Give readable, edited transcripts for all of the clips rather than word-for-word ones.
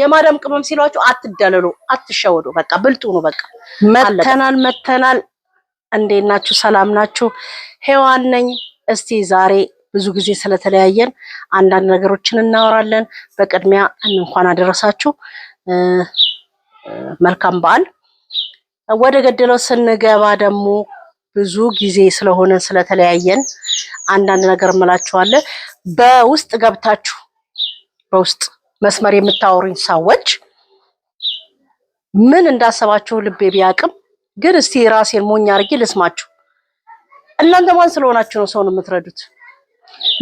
የማዳም ቅመም ሲሏችሁ አትደለሉ፣ አትሸወዱ። በቃ ብልጡ ነው። በቃ መተናል። እንዴት ናችሁ? ሰላም ናችሁ? ሔዋን ነኝ። እስቲ ዛሬ ብዙ ጊዜ ስለተለያየን አንዳንድ ነገሮችን እናወራለን። በቅድሚያ እንኳን አደረሳችሁ፣ መልካም በዓል። ወደ ገደለው ስንገባ ደግሞ ብዙ ጊዜ ስለሆነ ስለተለያየን አንዳንድ ነገር እምላችኋለሁ። በውስጥ ገብታችሁ በውስጥ መስመር የምታወሩኝ ሰዎች ምን እንዳሰባችሁ ልቤ ቢያቅም፣ ግን እስቲ ራሴን ሞኝ አድርጌ ልስማችሁ። እናንተ ማን ስለሆናችሁ ነው ሰውን የምትረዱት?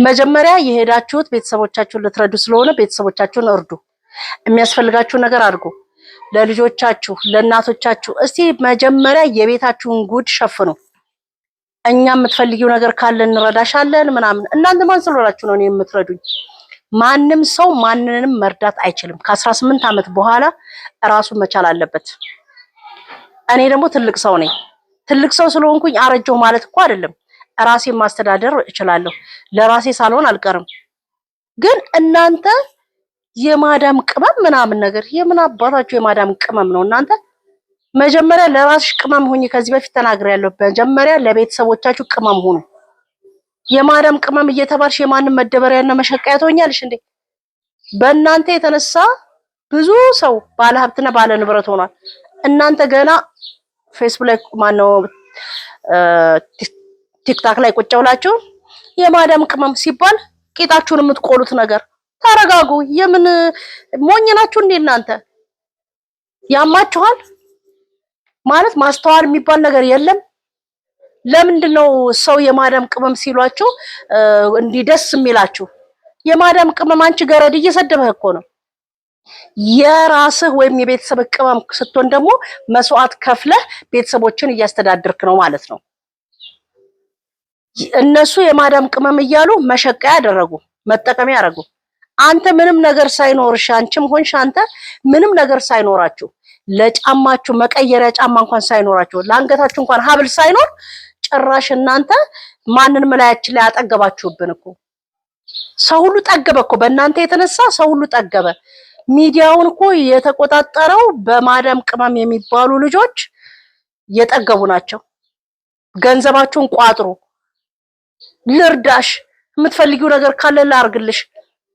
መጀመሪያ የሄዳችሁት ቤተሰቦቻችሁን ልትረዱ ስለሆነ ቤተሰቦቻችሁን እርዱ። የሚያስፈልጋችሁ ነገር አድርጉ። ለልጆቻችሁ፣ ለእናቶቻችሁ እስቲ መጀመሪያ የቤታችሁን ጉድ ሸፍኑ። እኛ የምትፈልጊው ነገር ካለ እንረዳሻለን ምናምን። እናንተ ማን ስለሆናችሁ ነው እኔ የምትረዱኝ? ማንም ሰው ማንንም መርዳት አይችልም። ከ18 ዓመት በኋላ ራሱን መቻል አለበት። እኔ ደግሞ ትልቅ ሰው ነኝ። ትልቅ ሰው ስለሆንኩኝ አረጀው ማለት እኮ አይደለም። ራሴን ማስተዳደር እችላለሁ። ለራሴ ሳልሆን አልቀርም። ግን እናንተ የማዳም ቅመም ምናምን ነገር የምን አባታችሁ የማዳም ቅመም ነው እናንተ? መጀመሪያ ለራስሽ ቅመም ሁኚ። ከዚህ በፊት ተናግሬያለሁ። መጀመሪያ ለቤተሰቦቻችሁ ቅመም ሁኑ። የማዳም ቅመም እየተባልሽ የማንም መደበሪያና መሸቀያ ትሆኛለሽ እንዴ? በእናንተ የተነሳ ብዙ ሰው ባለ ሀብትና ባለ ንብረት ሆኗል። እናንተ ገና ፌስቡክ ላይ ማነው ቲክታክ ላይ ቁጭ ብላችሁ የማዳም ቅመም ሲባል ቂጣችሁን የምትቆሉት ነገር። ተረጋጉ። የምን ሞኝ ናችሁ እንዴ እናንተ? ያማችኋል ማለት ማስተዋል የሚባል ነገር የለም። ለምንድን ነው ሰው የማዳም ቅመም ሲሏችሁ እንዲህ ደስ የሚላችሁ? የማዳም ቅመም አንቺ ገረድ እየሰደበህ እኮ ነው። የራስህ ወይም የቤተሰብ ቅመም ስትሆን ደግሞ መስዋዕት ከፍለህ ቤተሰቦችን እያስተዳድርክ ነው ማለት ነው። እነሱ የማዳም ቅመም እያሉ መሸቀያ ያደረጉ፣ መጠቀሚያ ያደረጉ። አንተ ምንም ነገር ሳይኖርሽ፣ አንቺም ሆንሽ አንተ ምንም ነገር ሳይኖራችሁ፣ ለጫማችሁ መቀየሪያ ጫማ እንኳን ሳይኖራችሁ፣ ለአንገታችሁ እንኳን ሀብል ሳይኖር ጭራሽ እናንተ ማንንም ላያችን ላይ አጠገባችሁብን እኮ። ሰው ሁሉ ጠገበ እኮ በእናንተ የተነሳ ሰው ሁሉ ጠገበ። ሚዲያውን እኮ የተቆጣጠረው በማዳም ቅመም የሚባሉ ልጆች የጠገቡ ናቸው። ገንዘባችሁን ቋጥሩ። ልርዳሽ፣ የምትፈልጊው ነገር ካለ ላርግልሽ።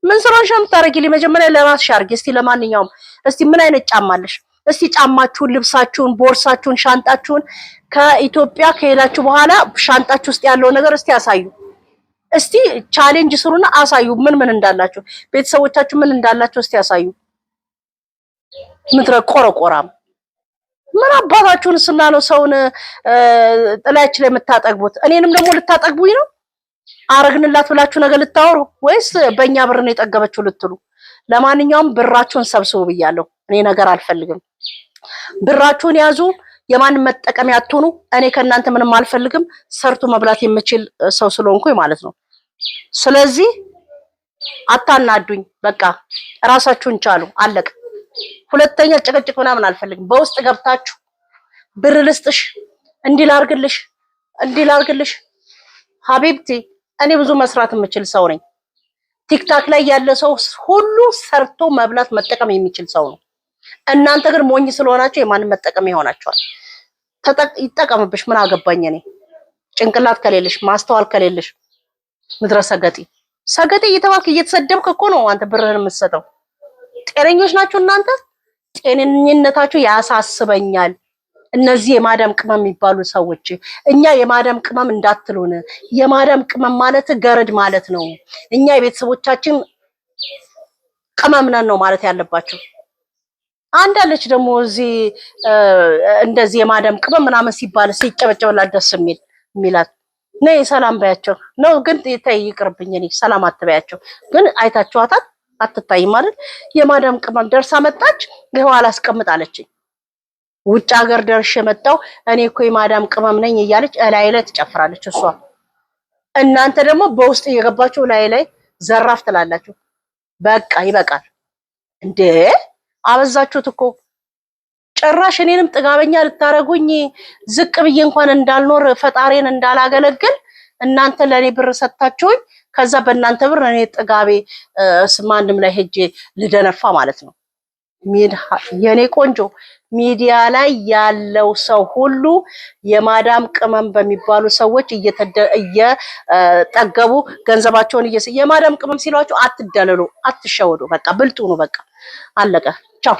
ምን ስራሽ የምታረጊልኝ? መጀመሪያ ለራስሽ አርጊ። እስቲ ለማንኛውም እስቲ ምን አይነት ጫማ አለሽ? እስቲ ጫማችሁን፣ ልብሳችሁን፣ ቦርሳችሁን፣ ሻንጣችሁን ከኢትዮጵያ ከሄዳችሁ በኋላ ሻንጣችሁ ውስጥ ያለው ነገር እስቲ ያሳዩ። እስቲ ቻሌንጅ ስሩና አሳዩ ምን ምን እንዳላችሁ፣ ቤተሰቦቻችሁ ምን እንዳላችሁ እስቲ ያሳዩ። ምድረ ቆረቆራም ምን አባታችሁን ስናለው ሰውን ጥላያችሁ ላይ የምታጠግቡት? እኔንም ደግሞ ልታጠግቡኝ ነው? አረግንላት ብላችሁ ነገር ልታወሩ ወይስ በእኛ ብር ነው የጠገበችው ልትሉ? ለማንኛውም ብራችሁን ሰብስቡ ብያለሁ። እኔ ነገር አልፈልግም። ብራችሁን ያዙ። የማን መጠቀሚያ አትሆኑ። እኔ ከእናንተ ምንም አልፈልግም። ሰርቶ መብላት የምችል ሰው ስለሆንኩኝ ማለት ነው። ስለዚህ አታናዱኝ። በቃ ራሳችሁን ቻሉ። አለቀ። ሁለተኛ ጭቅጭቅ ምናምን አልፈልግም። በውስጥ ገብታችሁ ብር ልስጥሽ፣ እንዲህ ላርግልሽ ሀቢብቲ፣ እኔ ብዙ መስራት የምችል ሰው ነኝ። ቲክታክ ላይ ያለ ሰው ሁሉ ሰርቶ መብላት መጠቀም የሚችል ሰው ነው። እናንተ ግን ሞኝ ስለሆናችሁ የማንም መጠቀም ይሆናችኋል። ይጠቀምብሽ፣ ምን አገባኝ እኔ። ጭንቅላት ከሌለሽ፣ ማስተዋል ከሌለሽ ምድረ ሰገጤ እየተባልክ እየተሰደብክ እኮ ነው አንተ ብርህን የምትሰጠው። ጤነኞች ናችሁ እናንተ? ጤነኝነታችሁ ያሳስበኛል። እነዚህ የማዳም ቅመም የሚባሉ ሰዎች እኛ የማዳም ቅመም እንዳትሉን። የማዳም ቅመም ማለት ገረድ ማለት ነው። እኛ የቤተሰቦቻችን ቅመም ነን ነው ማለት ያለባችሁ። አንዳለች ደግሞ እዚህ እንደዚህ የማዳም ቅመም ምናምን ሲባል ሲጨበጨበላት ደስ የሚላት ነይ ሰላም ባያቸው ነው። ግን ተይ ይቅርብኝ፣ እኔ ሰላም አትበያቸው። ግን አይታችኋታል? አትታይም ማለት የማዳም ቅመም ደርሳ መጣች፣ ይኸው አላስቀምጣለችኝ። ውጭ ሀገር ደርሼ መጣሁ እኔ እኮ የማዳም ቅመም ነኝ እያለች እላይ ላይ ትጨፍራለች እሷ። እናንተ ደግሞ በውስጥ እየገባችሁ ላይ ዘራፍ ትላላችሁ። በቃ ይበቃል እንዴ! አበዛችሁት እኮ። ጭራሽ እኔንም ጥጋበኛ ልታረጉኝ፣ ዝቅ ብዬ እንኳን እንዳልኖር ፈጣሪን እንዳላገለግል እናንተ ለኔ ብር ሰጣችሁኝ። ከዛ በእናንተ ብር እኔ ጥጋቤ ማንም ላይ ሄጄ ልደነፋ ማለት ነው። የኔ ቆንጆ ሚዲያ ላይ ያለው ሰው ሁሉ የማዳም ቅመም በሚባሉ ሰዎች እየጠገቡ ገንዘባቸውን የማዳም ቅመም ሲሏቸው አትደለሉ፣ አትሸወዱ። በቃ ብልጡ ነው። በቃ አለቀ። ቻው